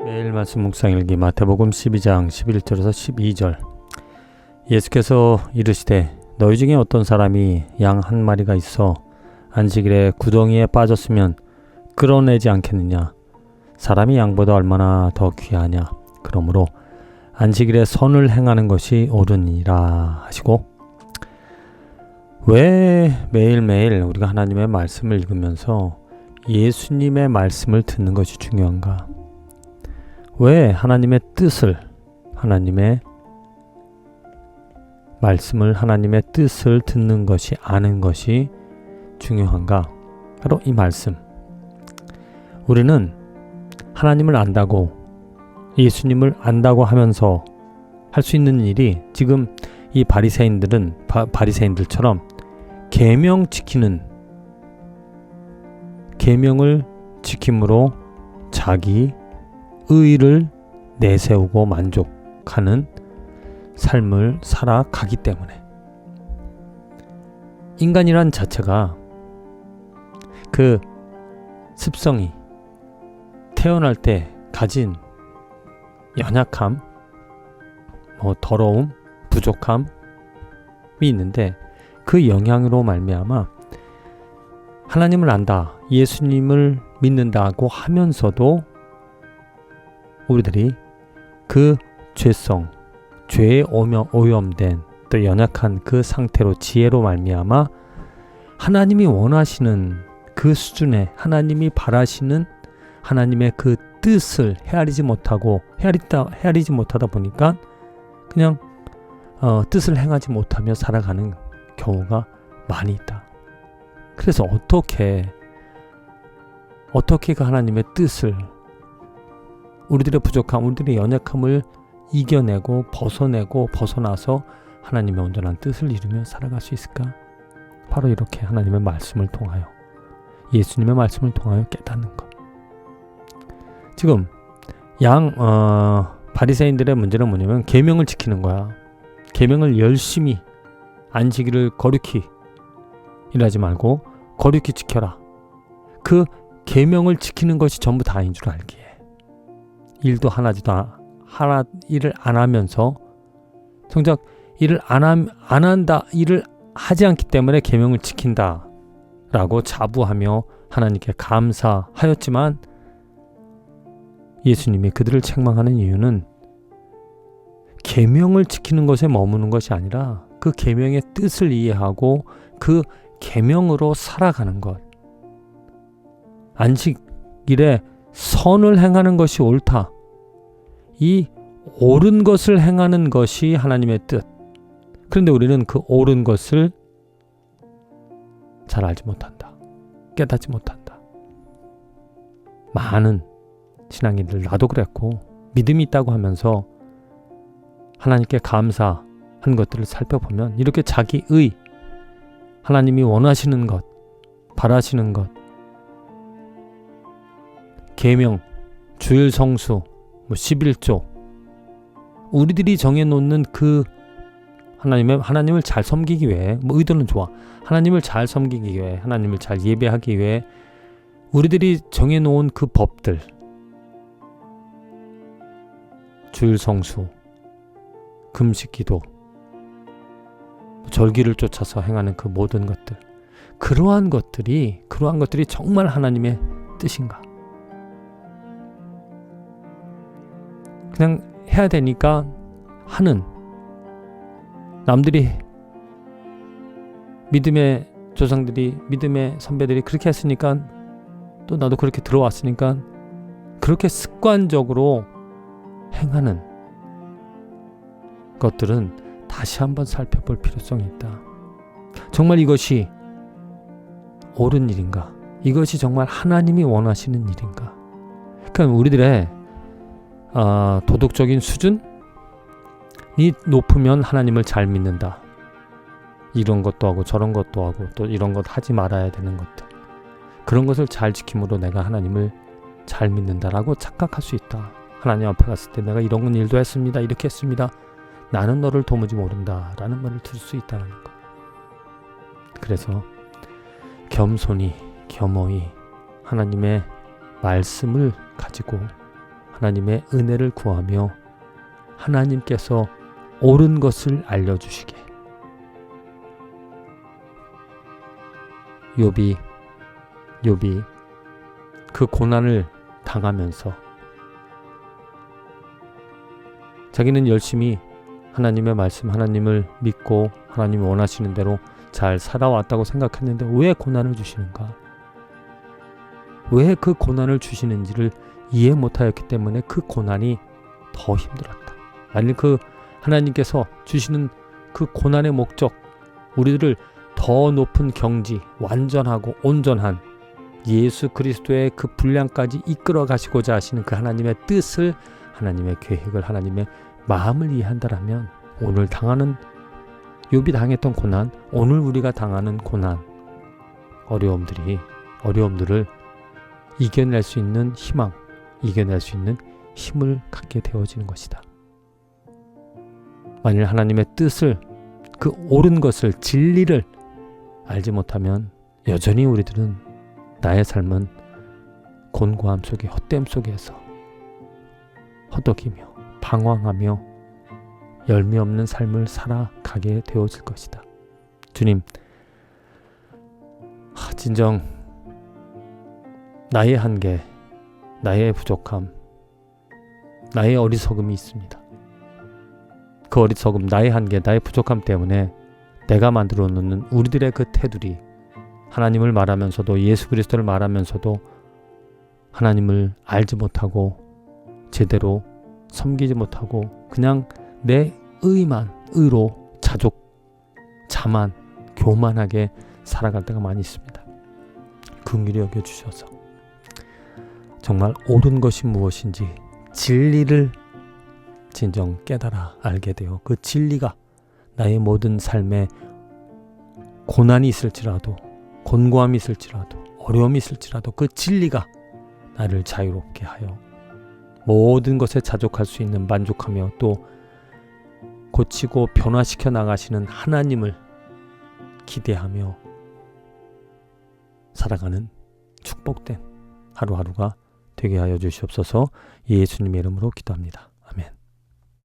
매일 말씀 묵상일기 마태복음 12장 11절에서 12절. 예수께서 이르시되 너희 중에 어떤 사람이 양 한 마리가 있어 안식일에 구덩이에 빠졌으면 끌어내지 않겠느냐. 사람이 양보다 얼마나 더 귀하냐. 그러므로 안식일에 선을 행하는 것이 옳으니라 하시고, 왜 매일매일 우리가 하나님의 말씀을 읽으면서 예수님의 말씀을 듣는 것이 중요한가? 왜 하나님의 뜻을, 하나님의 말씀을, 하나님의 뜻을 듣는 것이, 아는 것이 중요한가? 바로 이 말씀. 우리는 하나님을 안다고, 예수님을 안다고 하면서 할 수 있는 일이, 지금 이 바리새인들처럼 계명 지키는, 계명을 지킴으로 자기 의의를 내세우고 만족하는 삶을 살아가기 때문에, 인간이란 자체가 그 습성이 태어날 때 가진 연약함, 더러움, 부족함이 있는데, 그 영향으로 말미암아 하나님을 안다, 예수님을 믿는다고 하면서도 우리들이 그 죄성, 죄에 오염된 또 연약한 그 상태로, 지혜로 말미암아 하나님이 원하시는 그 수준의, 하나님이 바라시는 하나님의 그 뜻을 헤아리지 못하다 보니까 그냥 뜻을 행하지 못하며 살아가는 경우가 많이 있다. 그래서 어떻게 그 하나님의 뜻을, 우리들의 부족함, 우리들의 연약함을 이겨내고 벗어나서 하나님의 온전한 뜻을 이루며 살아갈 수 있을까? 바로 이렇게 하나님의 말씀을 통하여, 예수님의 말씀을 통하여 깨닫는 것. 지금 바리새인들의 문제는 뭐냐면 계명을 지키는 거야. 계명을 열심히, 안식일을 거룩히 일하지 말고 거룩히 지켜라. 그 계명을 지키는 것이 전부 다인 줄 알기에 일도 일을 안 하면서, 정작 일을 안 한다, 일을 하지 않기 때문에 계명을 지킨다 라고 자부하며 하나님께 감사하였지만, 예수님이 그들을 책망하는 이유는 계명을 지키는 것에 머무는 것이 아니라 그 계명의 뜻을 이해하고 그 계명으로 살아가는 것, 안식일에 선을 행하는 것이 옳다, 이 옳은 것을 행하는 것이 하나님의 뜻. 그런데 우리는 그 옳은 것을 잘 알지 못한다, 깨닫지 못한다. 많은 신앙인들, 나도 그랬고, 믿음이 있다고 하면서 하나님께 감사한 것들을 살펴보면 이렇게 자기의, 하나님이 원하시는 것, 바라시는 것, 계명, 주일 성수, 11조, 우리들이 정해놓는 그 하나님을 잘 섬기기 위해, 의도는 좋아, 하나님을 잘 섬기기 위해, 하나님을 잘 예배하기 위해 우리들이 정해놓은 그 법들, 주일 성수, 금식 기도, 절기를 쫓아서 행하는 그 모든 것들, 그러한 것들이 정말 하나님의 뜻인가? 그냥 해야 되니까 하는, 남들이, 믿음의 조상들이, 믿음의 선배들이 그렇게 했으니까 또 나도 그렇게 들어왔으니까 그렇게 습관적으로 행하는 것들은 다시 한번 살펴볼 필요성이 있다. 정말 이것이 옳은 일인가? 이것이 정말 하나님이 원하시는 일인가? 그러니까 우리들의 도덕적인 수준이 높으면 하나님을 잘 믿는다. 이런 것도 하고 저런 것도 하고 또 이런 것 하지 말아야 되는 것들, 그런 것을 잘 지킴으로 내가 하나님을 잘 믿는다라고 착각할 수 있다. 하나님 앞에 갔을 때 내가 이런 일도 했습니다, 이렇게 했습니다, 나는 너를 도무지 모른다 라는 말을 들을 수 있다는 것. 그래서 겸손히, 겸허히 하나님의 말씀을 가지고 하나님의 은혜를 구하며 하나님께서 옳은 것을 알려주시게. 욥이 그 고난을 당하면서 자기는 열심히 하나님의 말씀, 하나님을 믿고 하나님이 원하시는 대로 잘 살아왔다고 생각했는데 왜 고난을 주시는가? 왜 그 고난을 주시는지를 이해 못하였기 때문에 그 고난이 더 힘들었다. 만일 그 하나님께서 주시는 그 고난의 목적, 우리들을 더 높은 경지, 완전하고 온전한 예수 그리스도의 그 분량까지 이끌어 가시고자 하시는 그 하나님의 뜻을, 하나님의 계획을, 하나님의 마음을 이해한다라면 오늘 당하는, 욥이 당했던 고난, 오늘 우리가 당하는 고난, 어려움들을 이겨낼 수 있는 희망, 이겨낼 수 있는 힘을 갖게 되어지는 것이다. 만일 하나님의 뜻을, 그 옳은 것을, 진리를 알지 못하면 여전히 우리들은, 나의 삶은 곤고함 속에, 헛됨 속에서 허덕이며 방황하며 열매 없는 삶을 살아가게 되어질 것이다. 주님, 진정 나의 한계, 나의 부족함, 나의 어리석음이 있습니다. 그 어리석음, 나의 한계, 나의 부족함 때문에 내가 만들어 놓는 우리들의 그 테두리, 하나님을 말하면서도, 예수 그리스도를 말하면서도 하나님을 알지 못하고 제대로 섬기지 못하고 그냥 내 의로 자만, 교만하게 살아갈 때가 많이 있습니다. 긍휼히 여겨주셔서 정말 옳은 것이 무엇인지 진리를 진정 깨달아 알게 되어 그 진리가 나의 모든 삶에 고난이 있을지라도, 곤고함이 있을지라도, 어려움이 있을지라도 그 진리가 나를 자유롭게 하여 모든 것에 자족할 수 있는, 만족하며 또 고치고 변화시켜 나가시는 하나님을 기대하며 살아가는 축복된 하루하루가 되게 하여 주시옵소서. 예수님의 이름으로 기도합니다.